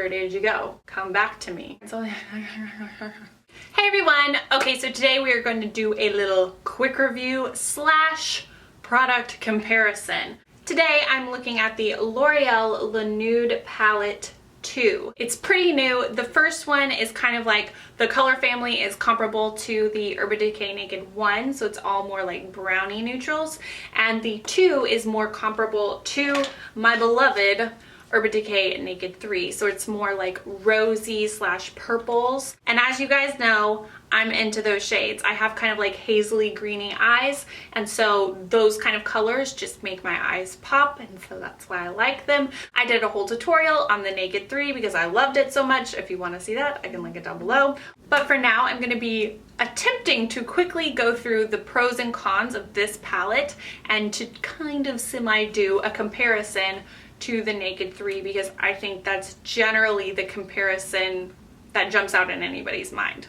where did you go? Come back to me. Hey everyone! Okay, so today we are going to do a little quick review slash product comparison. Today I'm looking at the L'Oreal La Nude Palette 2. It's pretty new. The first one is kind of like, the color family is comparable to the Urban Decay Naked 1, so it's all more like brownie neutrals, and the 2 is more comparable to my beloved Urban Decay Naked 3, so it's more like rosy slash purples. And as you guys know, I'm into those shades. I have kind of like hazily greeny eyes, and so those kind of colors just make my eyes pop, and so that's why I like them. I did a whole tutorial on the Naked 3 because I loved it so much. If you want to see that, I can link it down below. But for now, I'm going to be attempting to quickly go through the pros and cons of this palette and to kind of semi-do a comparison to the Naked 3, because I think that's generally the comparison that jumps out in anybody's mind,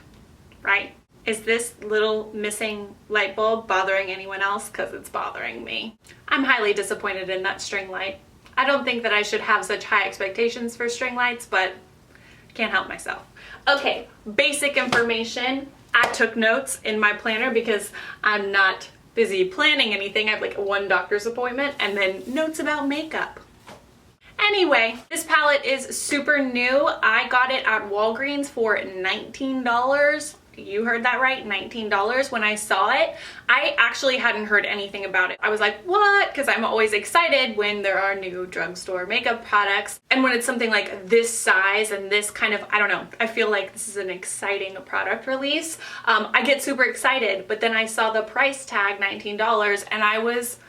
right? Is this little missing light bulb bothering anyone else? Because it's bothering me. I'm highly disappointed in that string light. I don't think that I should have such high expectations for string lights, but can't help myself. Okay, basic information. I took notes in my planner because I'm not busy planning anything. I have like one doctor's appointment and then notes about makeup. Anyway, this palette is super new. I got it at Walgreens for $19. You heard that right, $19 when I saw it. I actually hadn't heard anything about it. I was like, what? Because I'm always excited when there are new drugstore makeup products. And when it's something like this size and this kind of, I don't know, I feel like this is an exciting product release. I get super excited, but then I saw the price tag, $19, and I was,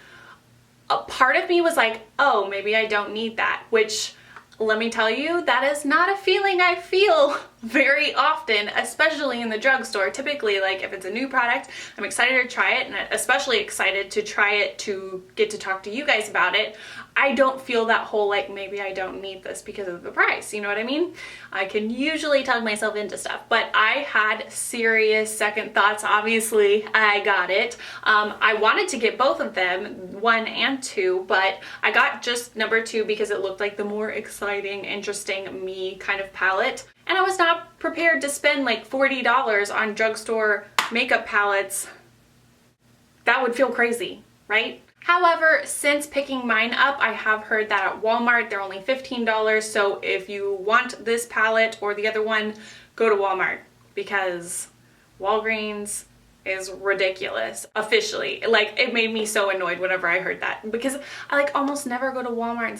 a part of me was like, oh, maybe I don't need that, which, let me tell you, that is not a feeling I feel very often, especially in the drugstore. Typically, like if it's a new product, I'm excited to try it, and especially excited to try it to get to talk to you guys about it. I don't feel that whole like, maybe I don't need this because of the price, you know what I mean? I can usually talk myself into stuff, but I had serious second thoughts. Obviously, I got it. I wanted to get both of them, 1 and 2, but I got just number 2 because it looked like the more exciting, interesting me kind of palette. And I was not prepared to spend like $40 on drugstore makeup palettes. That would feel crazy, right? However, since picking mine up, I have heard that at Walmart they're only $15. So if you want this palette or the other one, go to Walmart, because Walgreens is ridiculous. Officially, like, it made me so annoyed whenever I heard that, because I like almost never go to Walmart, and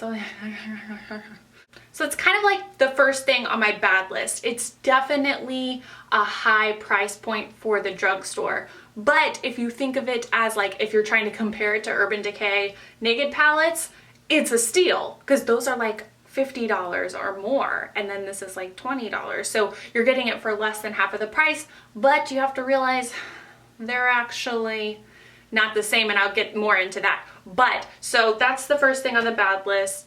so it's kind of like the first thing on my bad list. It's definitely a high price point for the drugstore. But if you think of it as like, if you're trying to compare it to Urban Decay Naked palettes, it's a steal, because those are like $50 or more, and then this is like $20. So you're getting it for less than half of the price, but you have to realize they're actually not the same, and I'll get more into that. But so that's the first thing on the bad list.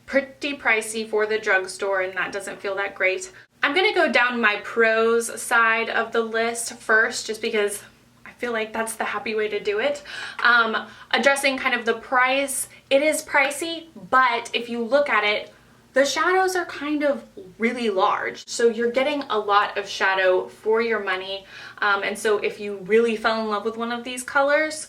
Pretty pricey for the drugstore, and that doesn't feel that great. I'm gonna go down my pros side of the list first, just because I feel like that's the happy way to do it. Addressing kind of the price, it is pricey, but if you look at it, the shadows are kind of really large. So you're getting a lot of shadow for your money. And so if you really fell in love with one of these colors,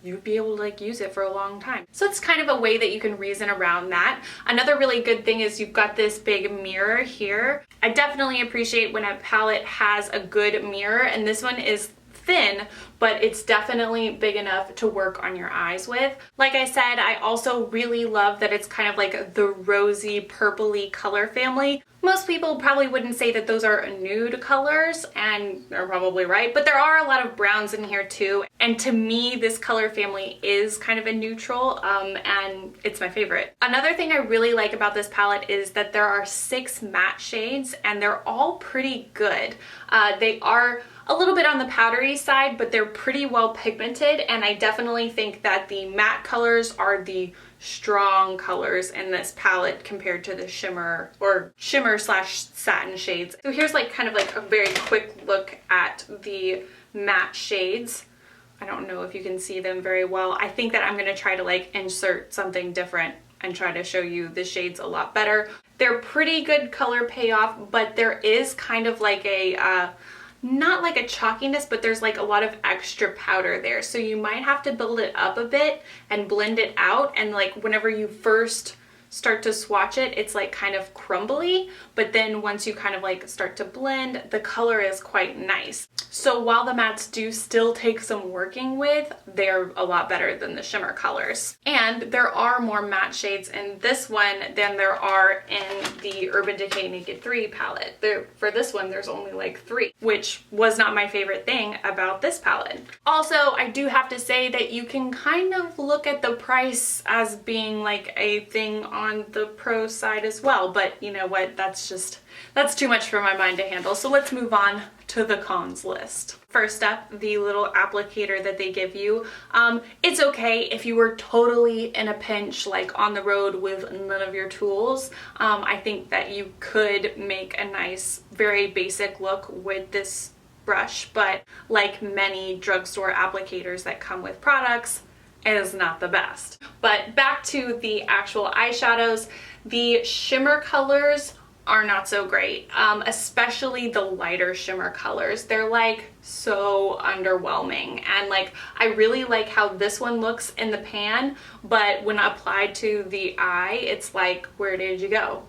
you'd be able to like use it for a long time. So it's kind of a way that you can reason around that. Another really good thing is you've got this big mirror here. I definitely appreciate when a palette has a good mirror, and this one is thin, but it's definitely big enough to work on your eyes with. Like I said, I also really love that it's kind of like the rosy purpley color family. Most people probably wouldn't say that those are nude colors, and they're probably right, but there are a lot of browns in here too. And to me, this color family is kind of a neutral, and it's my favorite. Another thing I really like about this palette is that there are 6 matte shades, and they're all pretty good. They are a little bit on the powdery side, but they're pretty well pigmented, and I definitely think that the matte colors are the strong colors in this palette compared to the shimmer slash satin shades. So here's like kind of like a very quick look at the matte shades. I don't know if you can see them very well. I think that I'm going to try to like insert something different and try to show you the shades a lot better. They're pretty good color payoff, but there is kind of like a, not like a chalkiness, but there's like a lot of extra powder there. So you might have to build it up a bit and blend it out. And like whenever you first start to swatch it, it's like kind of crumbly, but then once you kind of like start to blend, the color is quite nice. So while the mattes do still take some working with, they're a lot better than the shimmer colors. And there are more matte shades in this one than there are in the Urban Decay Naked 3 palette. For this one, there's only like 3, which was not my favorite thing about this palette. Also, I do have to say that you can kind of look at the price as being like a thing on the pro side as well, but you know what, that's too much for my mind to handle. So let's move on to the cons list. First up, the little applicator that they give you. It's okay if you were totally in a pinch, like on the road with none of your tools. I think that you could make a nice, very basic look with this brush, but like many drugstore applicators that come with products, it is not the best. But back to the actual eyeshadows, the shimmer colors are not so great, especially the lighter shimmer colors. They're like so underwhelming, and like I really like how this one looks in the pan, but when applied to the eye, it's like, where did you go?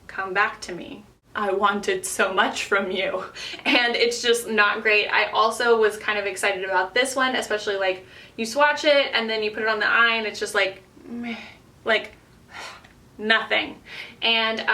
Come back to me. I wanted so much from you. And it's just not great. I also was kind of excited about this one, especially like you swatch it and then you put it on the eye and it's just like meh, like nothing. And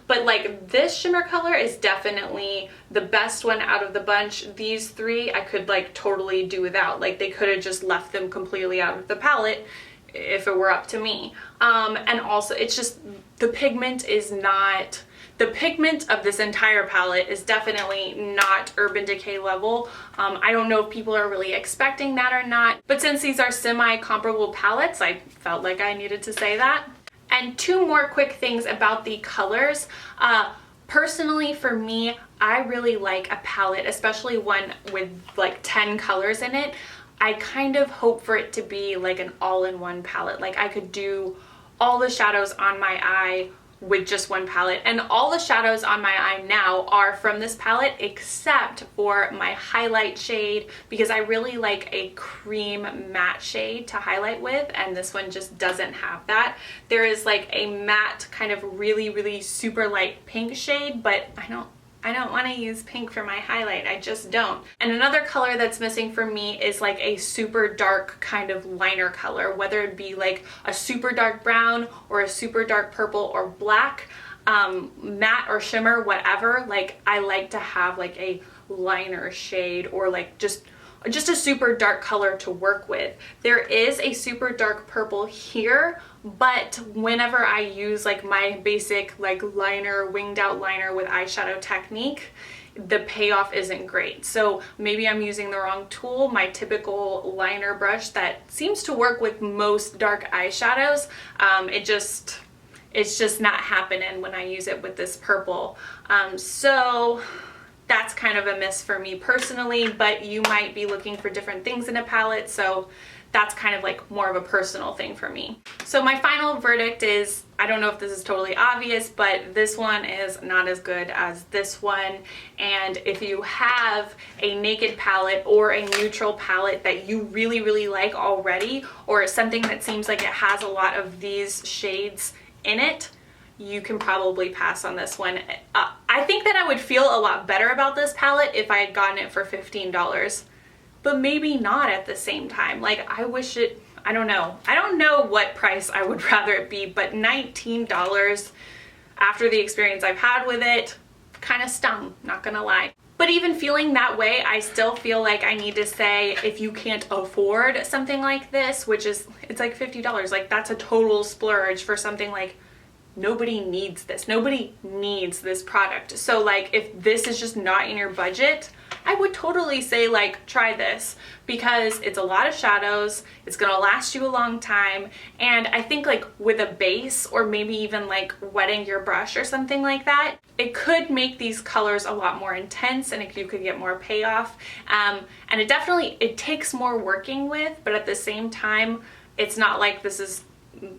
but like this shimmer color is definitely the best one out of the bunch. These 3 I could like totally do without. Like they could have just left them completely out of the palette if it were up to me. And also it's just the pigment is not, the pigment of this entire palette is definitely not Urban Decay level. I don't know if people are really expecting that or not, but since these are semi-comparable palettes, I felt like I needed to say that. And 2 more quick things about the colors. Personally, for me, I really like a palette, especially one with like 10 colors in it. I kind of hope for it to be like an all-in-one palette. Like I could do all the shadows on my eye with just one palette, and all the shadows on my eye now are from this palette except for my highlight shade, because I really like a cream matte shade to highlight with, and this one just doesn't have that. There is like a matte kind of really super light pink shade, but I don't want to use pink for my highlight. I just don't. And another color that's missing for me is like a super dark kind of liner color, whether it be like a super dark brown or a super dark purple or black, matte or shimmer, whatever. Like I like to have like a liner shade or like just a super dark color to work with. There is a super dark purple here, but whenever I use like my basic like liner, winged out liner with eyeshadow technique, the payoff isn't great. So maybe I'm using the wrong tool. My typical liner brush that seems to work with most dark eyeshadows, it's just not happening when I use it with this purple. So that's kind of a miss for me personally, but you might be looking for different things in a palette, so that's kind of like more of a personal thing for me. So my final verdict is, I don't know if this is totally obvious, but this one is not as good as this one. And if you have a naked palette or a neutral palette that you really like already, or something that seems like it has a lot of these shades in it, you can probably pass on this one. I think that I would feel a lot better about this palette if I had gotten it for $15, but maybe not at the same time. Like I wish it, I don't know what price I would rather it be, but $19 after the experience I've had with it kind of stung, not gonna lie. But even feeling that way, I still feel like I need to say, if you can't afford something like this, which is, it's like $50, like that's a total splurge for something like, nobody needs this. Nobody needs this product. So like if this is just not in your budget, I would totally say like try this, because it's a lot of shadows, it's gonna last you a long time, and I think like with a base or maybe even like wetting your brush or something like that, it could make these colors a lot more intense and you could get more payoff. And it takes more working with, but at the same time, it's not like this is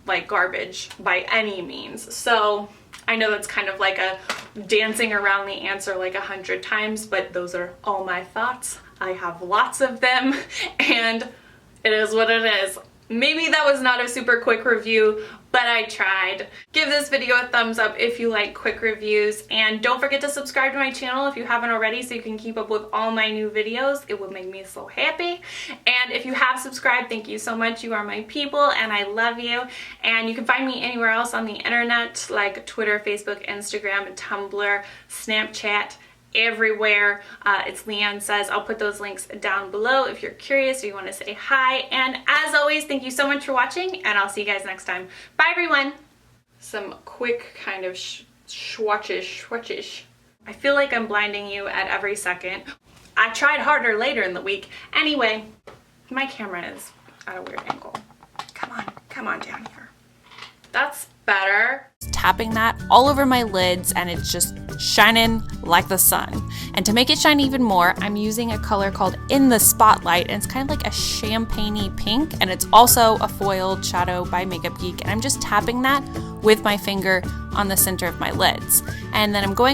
like garbage by any means. So I know that's kind of like a dancing around the answer like 100 times, but those are all my thoughts. I have lots of them, and it is what it is. Maybe that was not a super quick review, but I tried. Give this video a thumbs up if you like quick reviews, and don't forget to subscribe to my channel if you haven't already so you can keep up with all my new videos. It would make me so happy. And if you have subscribed, thank you so much. You are my people and I love you. And you can find me anywhere else on the internet like Twitter, Facebook, Instagram, Tumblr, Snapchat. Everywhere. It's LeighAnnSays. I'll put those links down below if you're curious or you want to say hi. And as always, thank you so much for watching, and I'll see you guys next time. Bye, everyone. Some quick kind of swatches. I feel like I'm blinding you at every second. I tried harder later in the week. Anyway, my camera is at a weird angle. Come on down here. That's better. Tapping that all over my lids and it's just shining like the sun. And to make it shine even more, I'm using a color called In the Spotlight, and it's kind of like a champagne-y pink, and it's also a foiled shadow by Makeup Geek, and I'm just tapping that with my finger on the center of my lids. And then I'm going